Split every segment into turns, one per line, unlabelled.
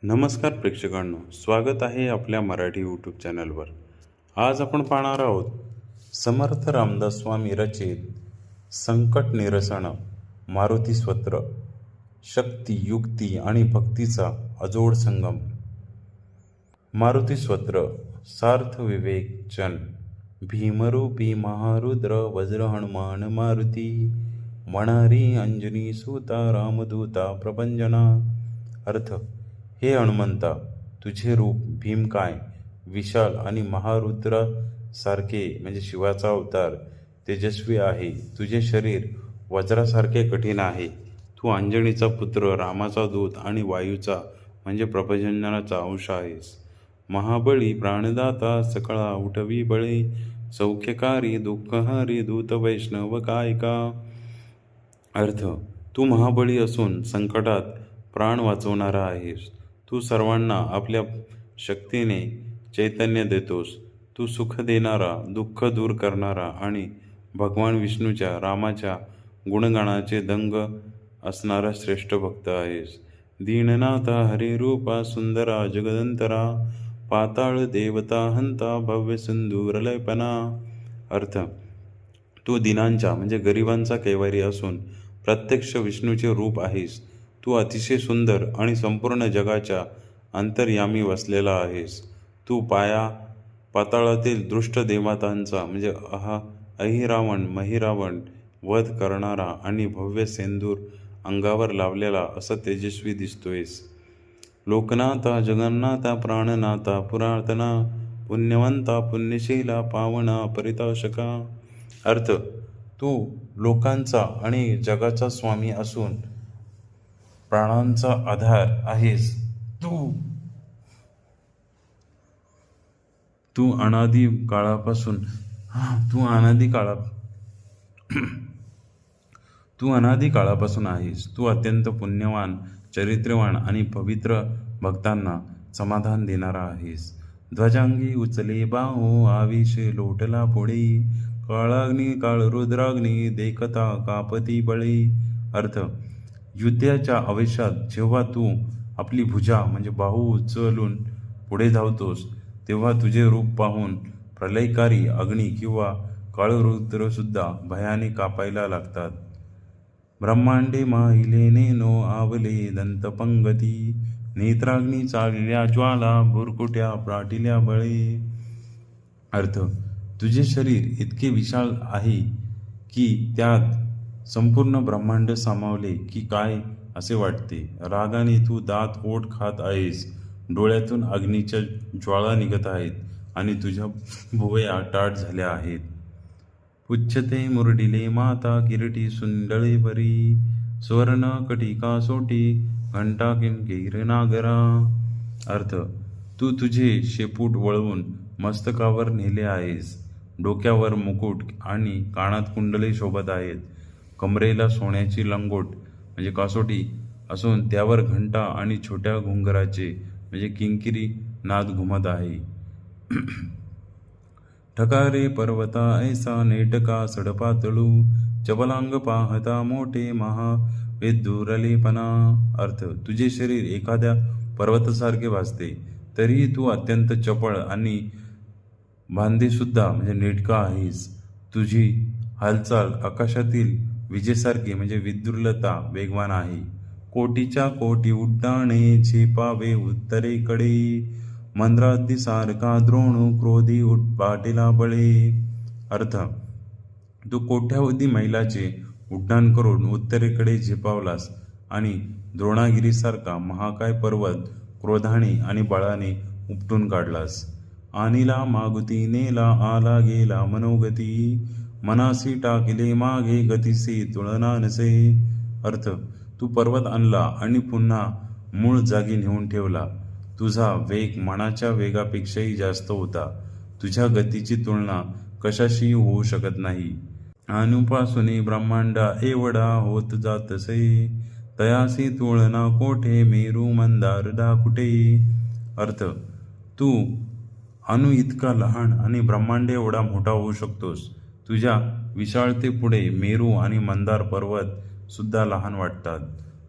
नमस्कार प्रेक्षकांनो, स्वागत आहे आपल्या मराठी यूट्यूब चॅनलवर. आज आपण पाहणार आहोत समर्थ रामदास स्वामी रचित संकट निरसन मारुती स्तोत्र. शक्ती, युक्ती आणि भक्तीचा अजोड संगम. मारुती स्तोत्र. सार्थ विवेचन. भीमरूपी महारुद्र वज्र हनुमान मारुती, वणारी अंजनी सुता रामदूता प्रपंजना. अर्थ: हे हनुमंता, तुझे रूप भीमकाय, विशाल आणि महारुद्र सारखे म्हणजे शिवाचा अवतार तेजस्वी आहे. तुझे शरीर वज्रासारखे कठीण आहे. तू अंजनीचा पुत्र, रामाचा दूत आणि वायूचा म्हणजे प्रपंचनाचा अंश आहेस. महाबळी, प्राणदाता, सकळा उठवी बळे, सौख्यकारी, दुःखहारी, दूत वैष्णव कायका. अर्थ: तू महाबळी असून संकटात प्राण वाचवणारा आहेस. तू सर्वांना आपल्या शक्तीने चैतन्य देतोस. तू सुख देणारा, दुःख दूर करणारा आणि भगवान विष्णूच्या, रामाच्या गुणगानाचे दंग असणारा श्रेष्ठ भक्त आहेस. दीननाथा, हरिरूपा, सुंदरा, जगदंतरा, पाताळ देवता हंता, भव्य सिंधूर लयपना. अर्थ: तू दीनांचा म्हणजे गरिबांचा कैवारी असून प्रत्यक्ष विष्णूचे रूप आहेस. तू अतिशय सुंदर आणि संपूर्ण जगाच्या अंतर्यामी वसलेला आहेस. तू पाताळातील दृष्ट देवतांचा म्हणजे अहिरावण, महिरावण वध करणारा आणि भव्य सेंदूर अंगावर लावलेला असा तेजस्वी दिसतोयस. लोकनाथा, जगन्नाथा, प्राणनाथा, पुरातना, पुण्यवंता, पुण्यशीला, पावना, परितोषका. अर्थ: तू लोकांचा आणि जगाचा स्वामी असून प्राणांचा आधार आहेस. तू अनादी काळापासून आहेस. तू अत्यंत पुण्यवान, चरित्रवान आणि पवित्र भक्तांना समाधान देणारा आहेस. ध्वजांगी उचले बाहो, आविषे लोटला पुढे, काळाग्नी काळरुद्राग्नी, देखता कापती बळी. अर्थ: युद्धाच्या आवेशात जेव्हा तू आपली भुजा म्हणजे बाहू उचलून पुढे धावतोस, तेव्हा तुझे रूप पाहून प्रलयकारी अग्नी किंवा काळरुद्र सुद्धा भयाने कापायला लागतात. ब्रह्मांडे माहिले नेनो आवले दंतपंगती, नेत्राग्नी चालल्या ज्वाला, भुरकुट्या प्राटिल्या बळे. अर्थ: तुझे शरीर इतके विशाल आहे की त्यात संपूर्ण ब्रह्मांड सामावले की काय असे वाटते. रागाने तू दात ओठ खात आहेस. डोळ्यातून अग्नीच्या ज्वाळा निघत आहेत आणि तुझ्या भुवया टाट झाल्या आहेत. पुच्छते मुरडिले माता, किरीटी सुंडळे बरी, सुवर्ण कटिका सोटी, घंटा किंकेर नागरा. अर्थ: तू तुझे शेपूट वळवून मस्तकावर नेले आहेस. डोक्यावर मुकुट आणि कानात कुंडले शोभत आहेत. कमरेला सोन्याची लंगोट म्हणजे कासोटी असून त्यावर घंटा आणि छोट्या घुंगराचे म्हणजे किंकिरी नाद घुमत आहे. ठकारे पर्वता ऐसा नेटका सडपातळू, चपलांग पाहता मोठे महा विदुरलेपणा. अर्थ: तुझे शरीर एखाद्या पर्वतासारखे भासते, तरीही तू अत्यंत चपळ आणि बांधेसुद्धा म्हणजे नेटका आहेस. तुझी हालचाल आकाशातील विजेसारखी म्हणजे विद्युल्लता वेगवान आहे. कोटीच्या कोटी उड्डाणे झेपावे उत्तरेकडे, मंद्रादिसारखा द्रोणू क्रोधी उठपाटेला बळे. अर्थ: तू कोट्यावधी मैलाचे उड्डाण करून उत्तरेकडे झेपावलास आणि द्रोणागिरीसारखा महाकाय पर्वत क्रोधाने आणि बळाने उपटून काढलास. आणिला मागुती नेला आला गेला मनोगती, मनासी टाकिले मागे गतीसी तुळना नसे. अर्थ: तू पर्वत आणला आणि पुन्हा मूळ जागी नेऊन ठेवला. तुझा वेग मनाच्या वेगापेक्षाही जास्त होता. तुझ्या गतीची तुलना कशाशी होऊ शकत नाही. अनुपासून ब्रह्मांडा एवढा होत जातसे, तयासी तुळना कोठे मेरू मंदार डाकुटे. अर्थ: तू अणु इतका लहान आणि ब्रह्मांड एवढा मोठा होऊ शकतोस. तुझ्या विशाळतेपुढे मेरू आणि मंदार पर्वत सुद्धा लहान वाटतात.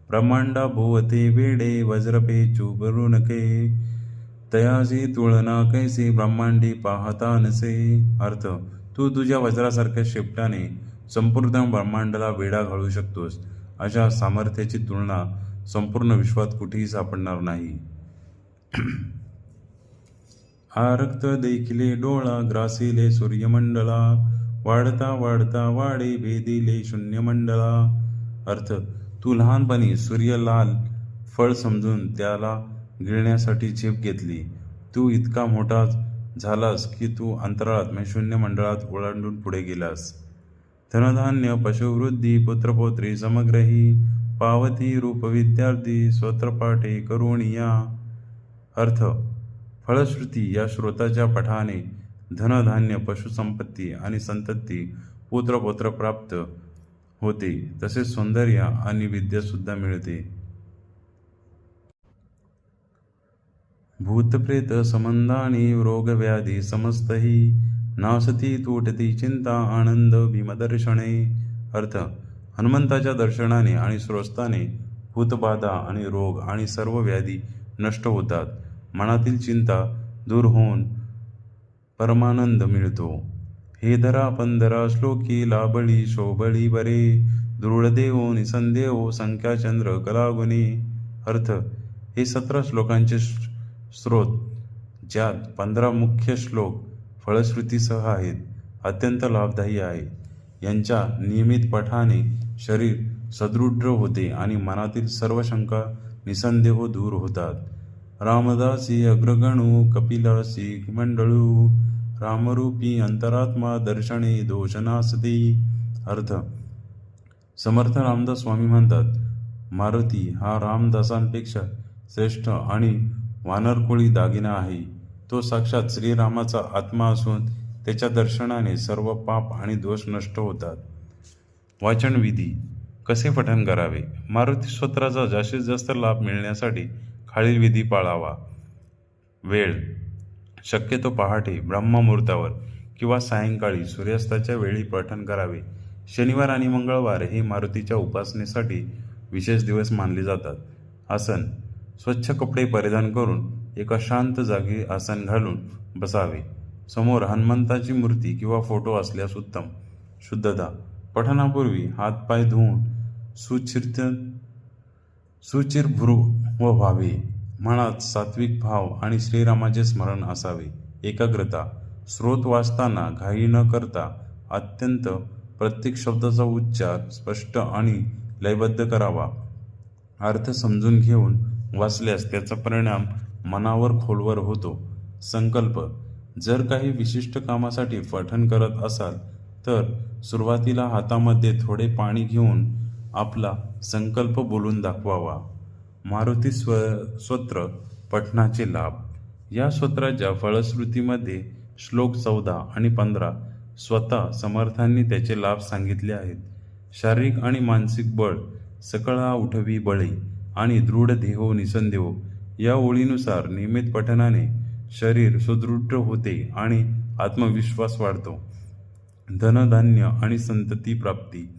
ब्रह्मांडा भोवते वेडे वज्रपेचू बरुणके तयासी तुळना कैसी ब्रह्मांडी पाहता नसे. अर्थ, तू तुझ्या वज्रासारख्या शेपटाने संपूर्ण ब्रह्मांडाला वेढा घालू शकतोस. अशा सामर्थ्याची तुलना संपूर्ण विश्वात कुठेही सापडणार नाही. आरक्त देखिले डोळा ग्रासिले सूर्यमंडला वाढता वाढता वाढे भेदिले शून्यमंडला. अर्थ, तू लहानपणी सूर्य लाल फळ समजून त्याला गिळण्यासाठी झेप घेतली. तू इतका मोठा झालास की तू अंतराळात म्हणजे शून्यमंडळात ओलांडून पुढे गेलास. धनधान्य पशुवृद्धी पुत्रपौत्री समग्रही पावती रूप विद्यार्थी स्वत्रपाठे करुणिया. अर्थ, फलश्रुती या श्रोताच्या पठाने धनधान्य पशुसंपत्ती आणि संतती पुत्रपौत्र प्राप्त होते, तसेच सौंदर्य आणि विद्या सुद्धा मिळते. भूतप्रेत संबंधानी रोगव्याधी समस्तही नासती तुटती चिंता आनंद भीमदर्शने. अर्थ, हनुमंताच्या दर्शनाने आणि स्रोताने भूतबाधा आणि रोग आणि सर्व व्याधी नष्ट होतात. मनातील चिंता दूर होऊन परमानंद मिळतो. हे धरा पंधरा श्लोकी लाबळी शोभळी बरे दृढदेव निसंदेव संख्याचंद्र कलागुणी. अर्थ, हे 17 श्लोकांचे स्रोत, ज्यात 15 मुख्य श्लोक फलश्रुतीसह आहेत, अत्यंत लाभदायी आहे. यांच्या नियमित पठाने शरीर सदृढ होते आणि मनातील सर्व शंका निसंदेह दूर होतात. रामदासी अग्रगणू कपिलासी मंडळू रामरूपी अंतरात्मा दर्शने दोषनासती. अर्थ, समर्थ रामदास स्वामी म्हणतात, मारुती हा रामदासांपेक्षा श्रेष्ठ आणि वानरकुळी दागिना आहे. तो साक्षात श्रीरामाचा आत्मा असून त्याच्या दर्शनाने सर्व पाप आणि दोष नष्ट होतात. वाचन विधी. कसे पठण करावे? मारुती स्तोत्राचा जास्तीत जास्त लाभ मिळण्यासाठी खालील विधी पाळावा. वेळ, शक्यतो पहाटे ब्रह्ममुहूर्तावर किंवा सायंकाळी सूर्यास्ताच्या वेळी पठण करावे. शनिवार आणि मंगळवार हे मारुतीच्या उपासनेसाठी विशेष दिवस मानले जातात. आसन, स्वच्छ कपडे परिधान करून एका शांत जागी आसन घालून बसावे. समोर हनुमंताची मूर्ती किंवा फोटो असल्यास उत्तम. शुद्धता, पठणापूर्वी हातपाय धुवून सुचिरभ्रू व्हावे. मनात सात्विक भाव आणि श्रीरामाचे स्मरण असावे. एकाग्रता, स्रोत वाचताना घाई न करता अत्यंत प्रत्येक शब्दाचा उच्चार स्पष्ट आणि लयबद्ध करावा. अर्थ समजून घेऊन वाचल्यास त्याचा परिणाम मनावर खोलवर होतो. संकल्प, जर काही विशिष्ट कामासाठी पठण करत असाल तर सुरुवातीला हातामध्ये थोडे पाणी घेऊन आपला संकल्प बोलून दाखवावा. मारुती स्तोत्र पठणाचे लाभ. या स्तोत्राच्या फलश्रुतीमध्ये श्लोक 14 आणि 15 स्वतः समर्थांनी त्याचे लाभ सांगितले आहेत. शारीरिक आणि मानसिक बळ, सकळा उठवी बळे आणि दृढ देहो निसंदेहो या ओळीनुसार नियमित पठणाने शरीर सुदृढ होते आणि आत्मविश्वास वाढतो. धनधान्य आणि संतती प्राप्ती.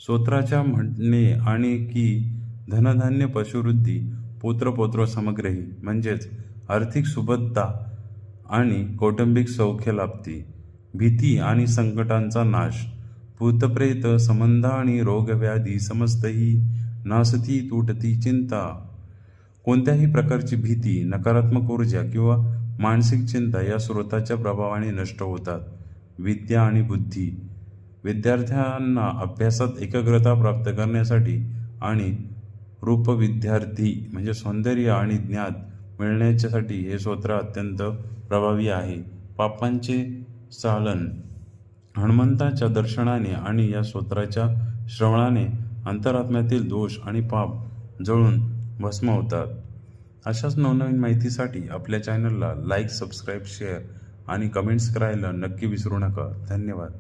स्तोत्राच्या म्हणणे आणि की धनधान्य पशुवृद्धी पुत्रपौत्र समग्रही म्हणजेच आर्थिक सुबत्ता आणि कौटुंबिक सौख्य लाभते. भीती आणि संकटांचा नाश. भूतप्रेत संबंध आणि रोगव्याधी समस्तही नासती तुटती चिंता. कोणत्याही प्रकारची भीती, नकारात्मक ऊर्जा किंवा मानसिक चिंता या स्रोताच्या प्रभावाने नष्ट होतात. विद्या आणि बुद्धी. विद्यार्थ्यांना अभ्यासात एकाग्रता प्राप्त करण्यासाठी आणि रूपविद्यार्थी म्हणजे सौंदर्य आणि ज्ञान मिळण्यासाठी हे स्तोत्र अत्यंत प्रभावी आहे. पापांचे चालन. हनुमंताच्या दर्शनाने आणि या स्तोत्राच्या श्रवणाने अंतरात्म्यातील दोष आणि पाप जळून भस्म होतात. अशाच नवनवीन माहितीसाठी आपल्या चॅनलला लाईक, सबस्क्राईब, शेअर आणि कमेंट्स करायला नक्की विसरू नका. धन्यवाद.